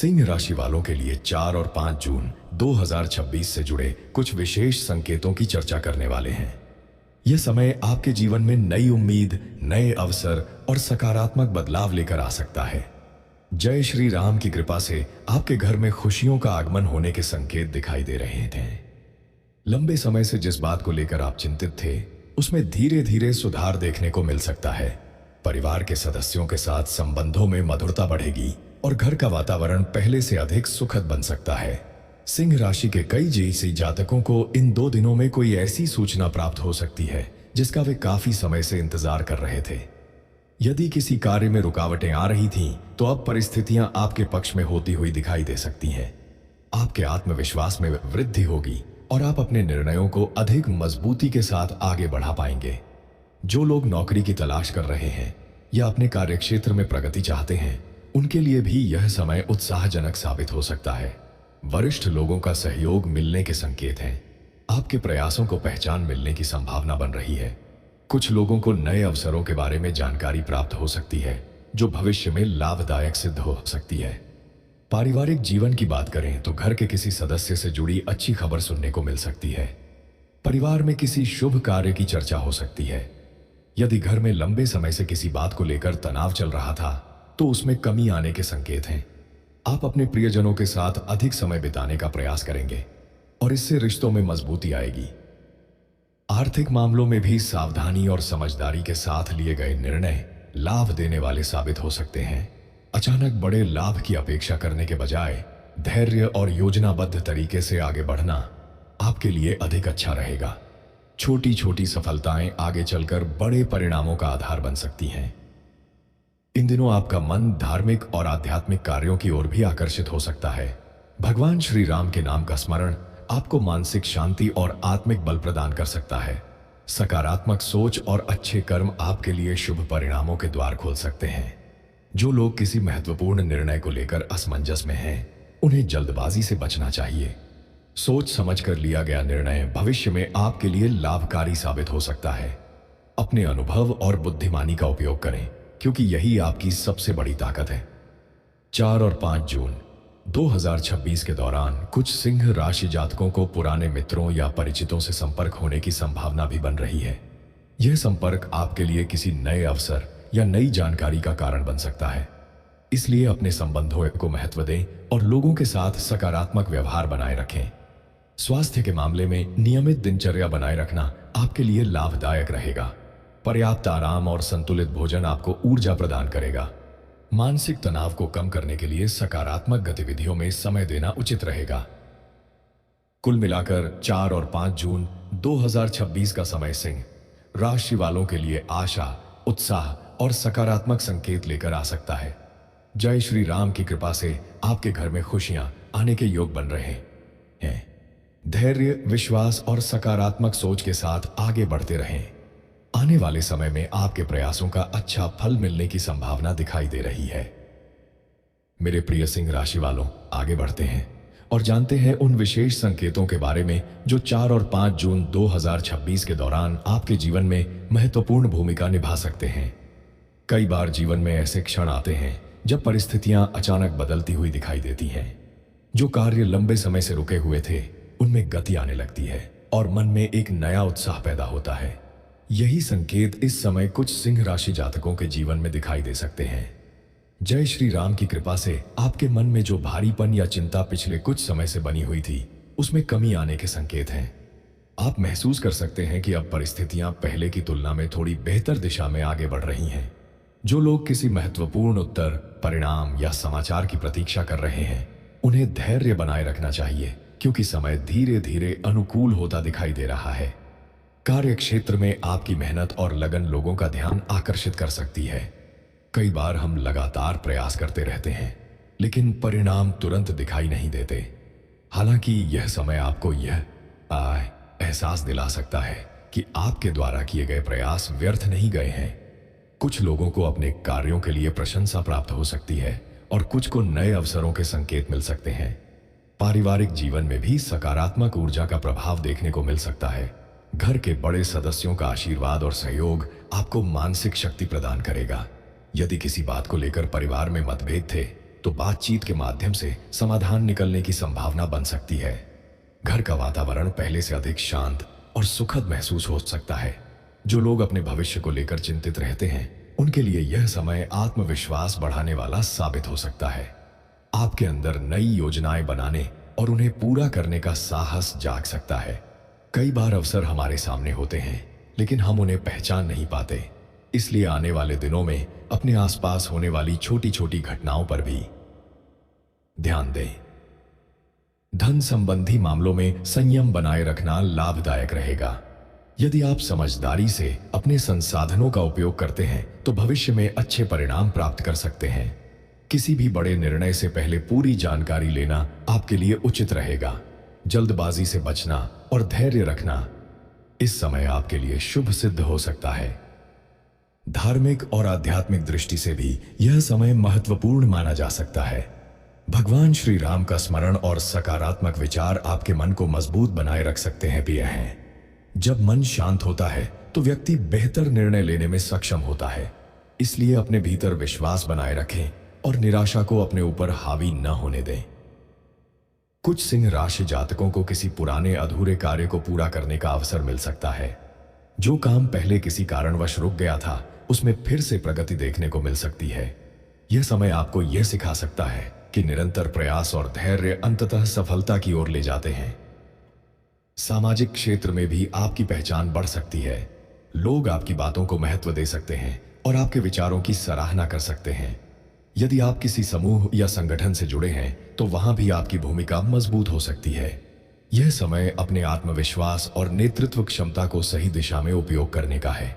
सिंह राशि वालों के लिए 4 और 5 जून 2026 से जुड़े कुछ विशेष संकेतों की चर्चा करने वाले हैं। यह समय आपके जीवन में नई उम्मीद, नए अवसर और सकारात्मक बदलाव लेकर आ सकता है। जय श्री राम की कृपा से आपके घर में खुशियों का आगमन होने के संकेत दिखाई दे रहे थे। लंबे समय से जिस बात को लेकर आप चिंतित थे, उसमें धीरे धीरे सुधार देखने को मिल सकता है। परिवार के सदस्यों के साथ संबंधों में मधुरता बढ़ेगी और घर का वातावरण पहले से अधिक सुखद बन सकता है। सिंह राशि के कई ज्योतिषी जातकों को इन 2 दिनों में कोई ऐसी सूचना प्राप्त हो सकती है जिसका वे काफी समय से इंतजार कर रहे थे। यदि किसी कार्य में रुकावटें आ रही थीं, तो अब परिस्थितियां आपके पक्ष में होती हुई दिखाई दे सकती हैं। आपके आत्मविश्वास में वृद्धि होगी और आप अपने निर्णयों को अधिक मजबूती के साथ आगे बढ़ा पाएंगे। जो लोग नौकरी की तलाश कर रहे हैं या अपने कार्यक्षेत्र में प्रगति चाहते हैं, उनके लिए भी यह समय उत्साहजनक साबित हो सकता है। वरिष्ठ लोगों का सहयोग मिलने के संकेत हैं। आपके प्रयासों को पहचान मिलने की संभावना बन रही है। कुछ लोगों को नए अवसरों के बारे में जानकारी प्राप्त हो सकती है, जो भविष्य में लाभदायक सिद्ध हो सकती है। पारिवारिक जीवन की बात करें तो घर के किसी सदस्य से जुड़ी अच्छी खबर सुनने को मिल सकती है। परिवार में किसी शुभ कार्य की चर्चा हो सकती है। यदि घर में लंबे समय से किसी बात को लेकर तनाव चल रहा था, तो उसमें कमी आने के संकेत हैं। आप अपने प्रियजनों के साथ अधिक समय बिताने का प्रयास करेंगे और इससे रिश्तों में मजबूती आएगी। आर्थिक मामलों में भी सावधानी और समझदारी के साथ लिए गए निर्णय लाभ देने वाले साबित हो सकते हैं। अचानक बड़े लाभ की अपेक्षा करने के बजाय धैर्य और योजनाबद्ध तरीके से आगे बढ़ना आपके लिए अधिक अच्छा रहेगा। छोटी छोटी सफलताएं आगे चलकर बड़े परिणामों का आधार बन सकती हैं। इन दिनों आपका मन धार्मिक और आध्यात्मिक कार्यों की ओर भी आकर्षित हो सकता है। भगवान श्री राम के नाम का स्मरण आपको मानसिक शांति और आत्मिक बल प्रदान कर सकता है। सकारात्मक सोच और अच्छे कर्म आपके लिए शुभ परिणामों के द्वार खोल सकते हैं। जो लोग किसी महत्वपूर्ण निर्णय को लेकर असमंजस में हैं, उन्हें जल्दबाजी से बचना चाहिए। सोच समझकर लिया गया निर्णय भविष्य में आपके लिए लाभकारी साबित हो सकता है। अपने अनुभव और बुद्धिमानी का उपयोग करें, क्योंकि यही आपकी सबसे बड़ी ताकत है। 4 और 5 जून 2026 के दौरान कुछ सिंह राशि जातकों को पुराने मित्रों या परिचितों से संपर्क होने की संभावना भी बन रही है। यह संपर्क आपके लिए किसी नए अवसर या नई जानकारी का कारण बन सकता है। इसलिए अपने संबंधों को महत्व दें और लोगों के साथ सकारात्मक व्यवहार बनाए रखें। स्वास्थ्य के मामले में नियमित दिनचर्या बनाए रखना आपके लिए लाभदायक रहेगा। पर्याप्त आराम और संतुलित भोजन आपको ऊर्जा प्रदान करेगा। मानसिक तनाव को कम करने के लिए सकारात्मक गतिविधियों में समय देना उचित रहेगा। कुल मिलाकर 4 और 5 जून 2026 का समय सिंह राशि वालों के लिए आशा, उत्साह और सकारात्मक संकेत लेकर आ सकता है। जय श्री राम की कृपा से आपके घर में खुशियां आने के योग बन रहे हैं। धैर्य, विश्वास और सकारात्मक सोच के साथ आगे बढ़ते रहें। आने वाले समय में आपके प्रयासों का अच्छा फल मिलने की संभावना दिखाई दे रही है। मेरे प्रिय सिंह राशि वालों, आगे बढ़ते हैं और जानते हैं उन विशेष संकेतों के बारे में जो 4 और 5 जून 2026 के दौरान आपके जीवन में महत्वपूर्ण भूमिका निभा सकते हैं। कई बार जीवन में ऐसे क्षण आते हैं जब परिस्थितियां अचानक बदलती हुई दिखाई देती हैं। जो कार्य लंबे समय से रुके हुए थे, उनमें गति आने लगती है और मन में एक नया उत्साह पैदा होता है। यही संकेत इस समय कुछ सिंह राशि जातकों के जीवन में दिखाई दे सकते हैं। जय श्री राम की कृपा से आपके मन में जो भारीपन या चिंता पिछले कुछ समय से बनी हुई थी, उसमें कमी आने के संकेत हैं। आप महसूस कर सकते हैं कि अब परिस्थितियां पहले की तुलना में थोड़ी बेहतर दिशा में आगे बढ़ रही हैं। जो लोग किसी महत्वपूर्ण उत्तर, परिणाम या समाचार की प्रतीक्षा कर रहे हैं, उन्हें धैर्य बनाए रखना चाहिए, क्योंकि समय धीरे धीरे अनुकूल होता दिखाई दे रहा है। कार्य क्षेत्र में आपकी मेहनत और लगन लोगों का ध्यान आकर्षित कर सकती है। कई बार हम लगातार प्रयास करते रहते हैं, लेकिन परिणाम तुरंत दिखाई नहीं देते। हालांकि यह समय आपको यह एहसास दिला सकता है कि आपके द्वारा किए गए प्रयास व्यर्थ नहीं गए हैं। कुछ लोगों को अपने कार्यों के लिए प्रशंसा प्राप्त हो सकती है और कुछ को नए अवसरों के संकेत मिल सकते हैं। पारिवारिक जीवन में भी सकारात्मक ऊर्जा का प्रभाव देखने को मिल सकता है। घर के बड़े सदस्यों का आशीर्वाद और सहयोग आपको मानसिक शक्ति प्रदान करेगा। यदि किसी बात को लेकर परिवार में मतभेद थे, तो बातचीत के माध्यम से समाधान निकलने की संभावना बन सकती है। घर का वातावरण पहले से अधिक शांत और सुखद महसूस हो सकता है। जो लोग अपने भविष्य को लेकर चिंतित रहते हैं, उनके लिए यह समय आत्मविश्वास बढ़ाने वाला साबित हो सकता है। आपके अंदर नई योजनाएं बनाने और उन्हें पूरा करने का साहस जाग सकता है। कई बार अवसर हमारे सामने होते हैं, लेकिन हम उन्हें पहचान नहीं पाते। इसलिए आने वाले दिनों में अपने आसपास होने वाली छोटी छोटी घटनाओं पर भी ध्यान दें। धन संबंधी मामलों में संयम बनाए रखना लाभदायक रहेगा। यदि आप समझदारी से अपने संसाधनों का उपयोग करते हैं तो भविष्य में अच्छे परिणाम प्राप्त कर सकते हैं। किसी भी बड़े निर्णय से पहले पूरी जानकारी लेना आपके लिए उचित रहेगा। जल्दबाजी से बचना और धैर्य रखना इस समय आपके लिए शुभ सिद्ध हो सकता है। धार्मिक और आध्यात्मिक दृष्टि से भी यह समय महत्वपूर्ण माना जा सकता है। भगवान श्री राम का स्मरण और सकारात्मक विचार आपके मन को मजबूत बनाए रख सकते हैं प्रिय हैं। जब मन शांत होता है तो व्यक्ति बेहतर निर्णय लेने में सक्षम होता है। इसलिए अपने भीतर विश्वास बनाए रखें और निराशा को अपने ऊपर हावी न होने दें। कुछ सिंह राशि जातकों को किसी पुराने अधूरे कार्य को पूरा करने का अवसर मिल सकता है। जो काम पहले किसी कारणवश रुक गया था, उसमें फिर से प्रगति देखने को मिल सकती है। यह समय आपको यह सिखा सकता है कि निरंतर प्रयास और धैर्य अंततः सफलता की ओर ले जाते हैं। सामाजिक क्षेत्र में भी आपकी पहचान बढ़ सकती है। लोग आपकी बातों को महत्व दे सकते हैं और आपके विचारों की सराहना कर सकते हैं। यदि आप किसी समूह या संगठन से जुड़े हैं तो वहां भी आपकी भूमिका मजबूत हो सकती है। यह समय अपने आत्मविश्वास और नेतृत्व क्षमता को सही दिशा में उपयोग करने का है।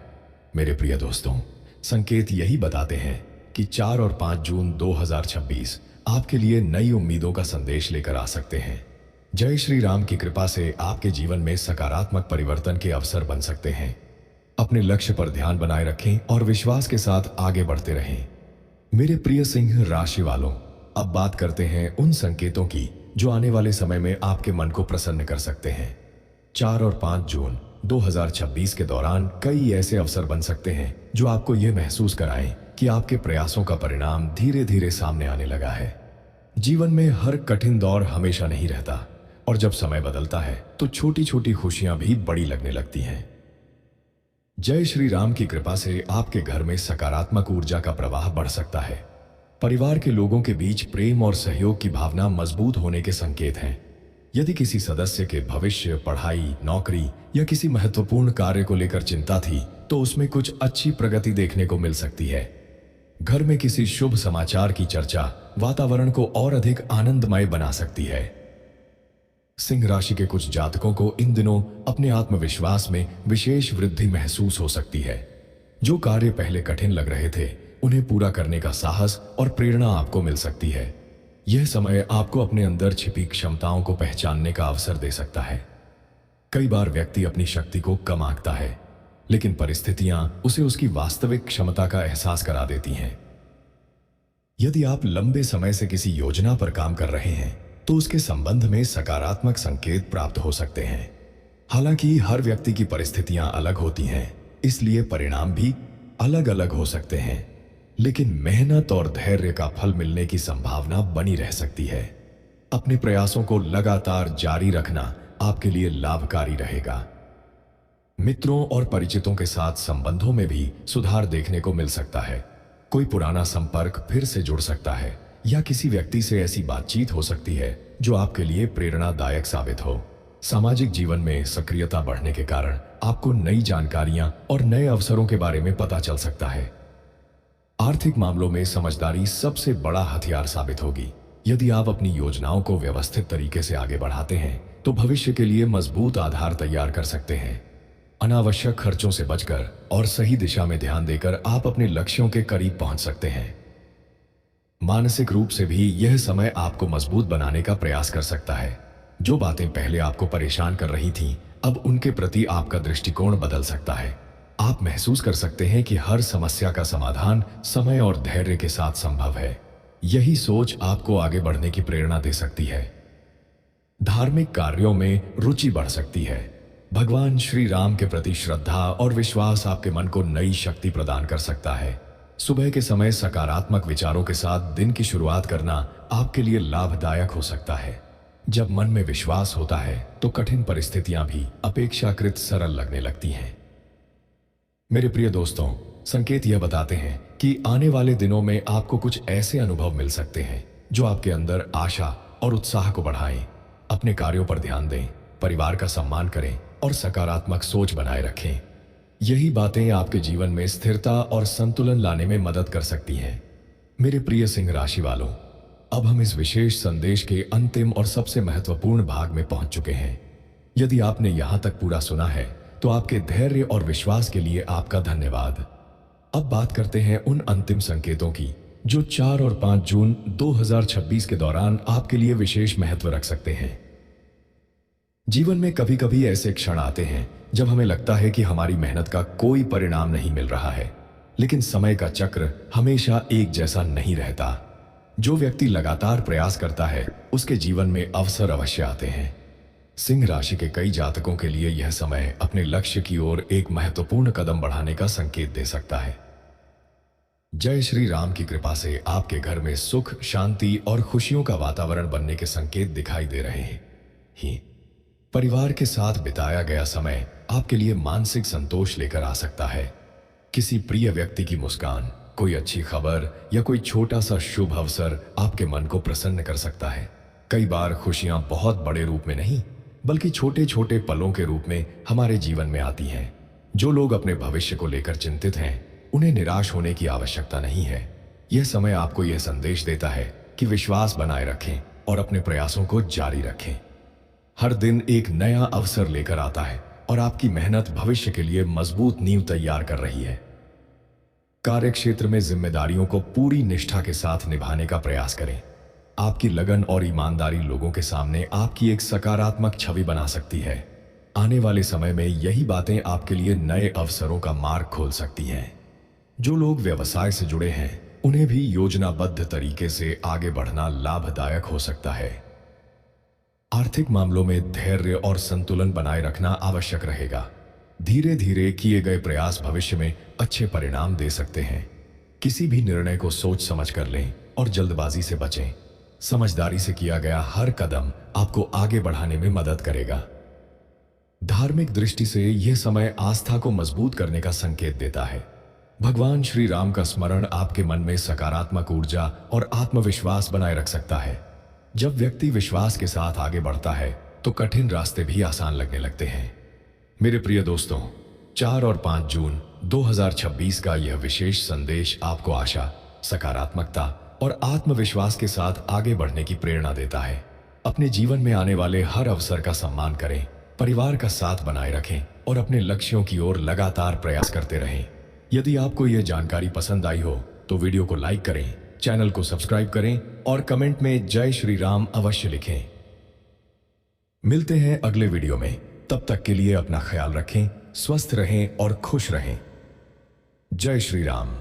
मेरे प्रिय दोस्तों, संकेत यही बताते हैं कि 4 और 5 जून 2026 आपके लिए नई उम्मीदों का संदेश लेकर आ सकते हैं। जय श्री राम की कृपा से आपके जीवन में सकारात्मक परिवर्तन के अवसर बन सकते हैं। अपने लक्ष्य पर ध्यान बनाए रखें और विश्वास के साथ आगे बढ़ते रहें। मेरे प्रिय सिंह राशि वालों, अब बात करते हैं उन संकेतों की जो आने वाले समय में आपके मन को प्रसन्न कर सकते हैं। 4 और 5 जून 2026 के दौरान कई ऐसे अवसर बन सकते हैं जो आपको यह महसूस कराएं कि आपके प्रयासों का परिणाम धीरे धीरे सामने आने लगा है। जीवन में हर कठिन दौर हमेशा नहीं रहता और जब समय बदलता है तो छोटी छोटी खुशियां भी बड़ी लगने लगती हैं। जय श्री राम की कृपा से आपके घर में सकारात्मक ऊर्जा का प्रवाह बढ़ सकता है। परिवार के लोगों के बीच प्रेम और सहयोग की भावना मजबूत होने के संकेत हैं। यदि किसी सदस्य के भविष्य, पढ़ाई, नौकरी या किसी महत्वपूर्ण कार्य को लेकर चिंता थी तो उसमें कुछ अच्छी प्रगति देखने को मिल सकती है। घर में किसी शुभ समाचार की चर्चा वातावरण को और अधिक आनंदमय बना सकती है। सिंह राशि के कुछ जातकों को इन दिनों अपने आत्मविश्वास में विशेष वृद्धि महसूस हो सकती है। जो कार्य पहले कठिन लग रहे थे, उन्हें पूरा करने का साहस और प्रेरणा आपको मिल सकती है। यह समय आपको अपने अंदर छिपी क्षमताओं को पहचानने का अवसर दे सकता है। कई बार व्यक्ति अपनी शक्ति को कम आंकता है, लेकिन परिस्थितियां उसे उसकी वास्तविक क्षमता का एहसास करा देती हैं। यदि आप लंबे समय से किसी योजना पर काम कर रहे हैं तो उसके संबंध में सकारात्मक संकेत प्राप्त हो सकते हैं। हालांकि हर व्यक्ति की परिस्थितियां अलग होती हैं, इसलिए परिणाम भी अलग अलग हो सकते हैं, लेकिन मेहनत और धैर्य का फल मिलने की संभावना बनी रह सकती है। अपने प्रयासों को लगातार जारी रखना आपके लिए लाभकारी रहेगा। मित्रों और परिचितों के साथ संबंधों में भी सुधार देखने को मिल सकता है। कोई पुराना संपर्क फिर से जुड़ सकता है या किसी व्यक्ति से ऐसी बातचीत हो सकती है जो आपके लिए प्रेरणादायक साबित हो। सामाजिक जीवन में सक्रियता बढ़ने के कारण आपको नई जानकारियां और नए अवसरों के बारे में पता चल सकता है। आर्थिक मामलों में समझदारी सबसे बड़ा हथियार साबित होगी। यदि आप अपनी योजनाओं को व्यवस्थित तरीके से आगे बढ़ाते हैं तो भविष्य के लिए मजबूत आधार तैयार कर सकते हैं। अनावश्यक खर्चों से बचकर और सही दिशा में ध्यान देकर आप अपने लक्ष्यों के करीब पहुंच सकते हैं। मानसिक रूप से भी यह समय आपको मजबूत बनाने का प्रयास कर सकता है। जो बातें पहले आपको परेशान कर रही थीं, अब उनके प्रति आपका दृष्टिकोण बदल सकता है। आप महसूस कर सकते हैं कि हर समस्या का समाधान समय और धैर्य के साथ संभव है। यही सोच आपको आगे बढ़ने की प्रेरणा दे सकती है। धार्मिक कार्यों में रुचि बढ़ सकती है। भगवान श्री राम के प्रति श्रद्धा और विश्वास आपके मन को नई शक्ति प्रदान कर सकता है। सुबह के समय सकारात्मक विचारों के साथ दिन की शुरुआत करना आपके लिए लाभदायक हो सकता है। जब मन में विश्वास होता है तो कठिन परिस्थितियां भी अपेक्षाकृत सरल लगने लगती हैं। मेरे प्रिय दोस्तों, संकेत यह बताते हैं कि आने वाले दिनों में आपको कुछ ऐसे अनुभव मिल सकते हैं जो आपके अंदर आशा और उत्साह को बढ़ाएं। अपने कार्यों पर ध्यान दें, परिवार का सम्मान करें और सकारात्मक सोच बनाए रखें। यही बातें आपके जीवन में स्थिरता और संतुलन लाने में मदद कर सकती हैं। मेरे प्रिय सिंह राशि वालों, अब हम इस विशेष संदेश के अंतिम और सबसे महत्वपूर्ण भाग में पहुंच चुके हैं। यदि आपने यहां तक पूरा सुना है तो आपके धैर्य और विश्वास के लिए आपका धन्यवाद। अब बात करते हैं उन अंतिम संकेतों की जो 4 और 5 जून 2026 के दौरान आपके लिए विशेष महत्व रख सकते हैं। जीवन में कभी कभी ऐसे क्षण आते हैं जब हमें लगता है कि हमारी मेहनत का कोई परिणाम नहीं मिल रहा है, लेकिन समय का चक्र हमेशा एक जैसा नहीं रहता। जो व्यक्ति लगातार प्रयास करता है उसके जीवन में अवसर अवश्य आते हैं। सिंह राशि के कई जातकों के लिए यह समय अपने लक्ष्य की ओर एक महत्वपूर्ण कदम बढ़ाने का संकेत दे सकता है। जय श्री राम की कृपा से आपके घर में सुख, शांति और खुशियों का वातावरण बनने के संकेत दिखाई दे रहे हैं। परिवार के साथ बिताया गया समय आपके लिए मानसिक संतोष लेकर आ सकता है। किसी प्रिय व्यक्ति की मुस्कान, कोई अच्छी खबर या कोई छोटा सा शुभ अवसर आपके मन को प्रसन्न कर सकता है। कई बार खुशियां बहुत बड़े रूप में नहीं बल्कि छोटे छोटे पलों के रूप में हमारे जीवन में आती हैं। जो लोग अपने भविष्य को लेकर चिंतित हैं उन्हें निराश होने की आवश्यकता नहीं है। यह समय आपको यह संदेश देता है कि विश्वास बनाए रखें और अपने प्रयासों को जारी रखें। हर दिन एक नया अवसर लेकर आता है और आपकी मेहनत भविष्य के लिए मजबूत नींव तैयार कर रही है। कार्यक्षेत्र में जिम्मेदारियों को पूरी निष्ठा के साथ निभाने का प्रयास करें। आपकी लगन और ईमानदारी लोगों के सामने आपकी एक सकारात्मक छवि बना सकती है। आने वाले समय में यही बातें आपके लिए नए अवसरों का मार्ग खोल सकती हैं। जो लोग व्यवसाय से जुड़े हैं उन्हें भी योजनाबद्ध तरीके से आगे बढ़ना लाभदायक हो सकता है। आर्थिक मामलों में धैर्य और संतुलन बनाए रखना आवश्यक रहेगा। धीरे धीरे किए गए प्रयास भविष्य में अच्छे परिणाम दे सकते हैं। किसी भी निर्णय को सोच समझ कर लें और जल्दबाजी से बचें। समझदारी से किया गया हर कदम आपको आगे बढ़ाने में मदद करेगा। धार्मिक दृष्टि से यह समय आस्था को मजबूत करने का संकेत देता है। भगवान श्री राम का स्मरण आपके मन में सकारात्मक ऊर्जा और आत्मविश्वास बनाए रख सकता है। जब व्यक्ति विश्वास के साथ आगे बढ़ता है तो कठिन रास्ते भी आसान लगने लगते हैं। मेरे प्रिय दोस्तों, 4 और 5 जून 2026 का यह विशेष संदेश आपको आशा, सकारात्मकता और आत्मविश्वास के साथ आगे बढ़ने की प्रेरणा देता है। अपने जीवन में आने वाले हर अवसर का सम्मान करें, परिवार का साथ बनाए रखें और अपने लक्ष्यों की ओर लगातार प्रयास करते रहें। यदि आपको यह जानकारी पसंद आई हो तो वीडियो को लाइक करें, चैनल को सब्सक्राइब करें और कमेंट में जय श्री राम अवश्य लिखें। मिलते हैं अगले वीडियो में। तब तक के लिए अपना ख्याल रखें, स्वस्थ रहें और खुश रहें। जय श्री राम।